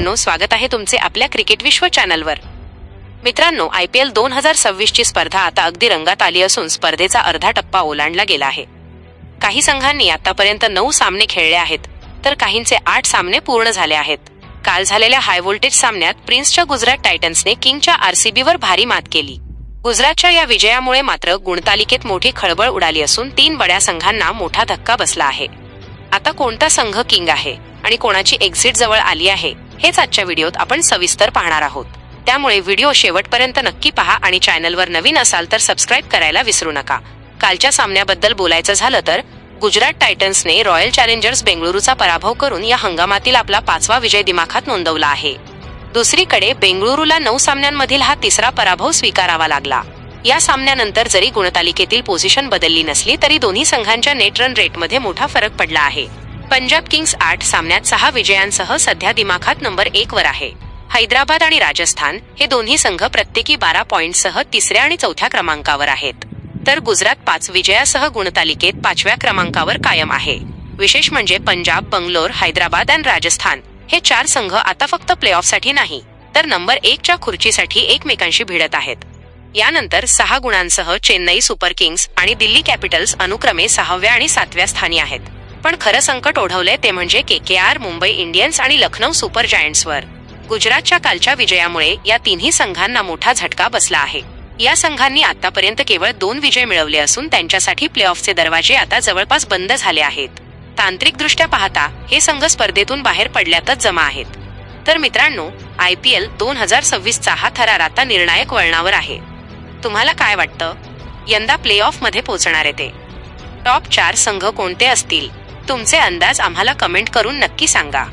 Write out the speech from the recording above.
मित्रांनो, स्वागत आहे तुमचे आपल्या क्रिकेट विश्व चॅनलवर। मित्रांनो, IPL 2026 ची स्पर्धा आता अगदी रंगात आली असून स्पर्धेचा अर्धा टप्पा ओलांडला गेला आहे। काही संघांनी आतापर्यंत 9 सामने खेळले आहेत, तर काहींचे 8 सामने पूर्ण झाले आहेत। काल झालेल्या हाय व्होल्टेज सामन्यात प्रिन्सच्या गुजरात टायटन्सने किंगच्या RCBवर भारी मात केली। गुजरातच्या या विजयामुळे मात्र गुणतालिकेत मोठी खळबळ उडाली असून 3 बड्या संघांना मोठा धक्का बसला आहे। आता कोणता संघ किंग आहे आणि कोणाची एक्झिट जवळ आली आहे हेच आजच्या व्हिडिओत आपण सविस्तर पाहणार आहोत। त्यामुळे व्हिडिओ शेवटपर्यंत नक्की पहा आणि चॅनलवर नवीन असाल तर सबस्क्राइब करायला विसरू नका। कालच्या सामन्याबद्दल बोलायचं झालं तर गुजरात टायटन्सने रॉयल चॅलेंजर्स बेंगळुरूचा पराभव करून या हंगामातील आपला 5वा विजय दिमाखात नोंदवला आहे। दुसरीकडे बेंगळुरूला 9 सामन्यांमधील हा तिसरा पराभव स्वीकारावा लागला। या सामन्यानंतर जरी गुणतालिकेतील पोझिशन बदलली नसली तरी दोन्ही संघांच्या नेट रन रेटमध्ये मोठा फरक पडला आहे। पंजाब किंग्स 8 सामन्यात 6 विजयांसह सध्या दिमाखात नंबर 1 वर आहे। हैदराबाद आणि राजस्थान हे दोन्ही संघ प्रत्येकी 12 पॉइंटसह तिसऱ्या आणि चौथ्या क्रमांकावर आहेत, तर गुजरात 5 विजयासह गुणतालिकेत 5व्या क्रमांकावर कायम आहे। विशेष म्हणजे पंजाब, बंगलोर, हैदराबाद आणि राजस्थान हे 4 संघ आता फक्त प्लेऑफसाठी नाही तर नंबर 1 च्या खुर्चीसाठी एकमेकांशी भिडत आहेत। यानंतर 6 गुणांसह चेन्नई सुपर किंग्स आणि दिल्ली कॅपिटल्स अनुक्रमे 6व्या आणि 7व्या स्थानी आहेत। पण खरं संकट ओढवलंय ते म्हणजे KKR, मुंबई इंडियन्स आणि लखनौ सुपर जायंट्सवर। गुजरातच्या कालच्या विजयामुळे या तिन्ही संघांना मोठा झटका बसला आहे। या संघांनी आतापर्यंत केवळ 2 विजय मिळवले असून त्यांच्यासाठी प्लेऑफचे दरवाजे आता जवळपास बंद झाले आहेत। तांत्रिकदृष्ट्या पाहता हे संघ स्पर्धेतून बाहेर पडल्यातच जमा आहेत। तर मित्रांनो, IPL 2026 चा हा थरार आता निर्णायक वळणावर आहे। तुम्हाला काय वाटतं, यंदा प्लेऑफ मध्ये पोहोचणार आहे ते टॉप 4 संघ कोणते असतील? तुमचे अंदाज आम्हाला कमेंट करून नक्की सांगा।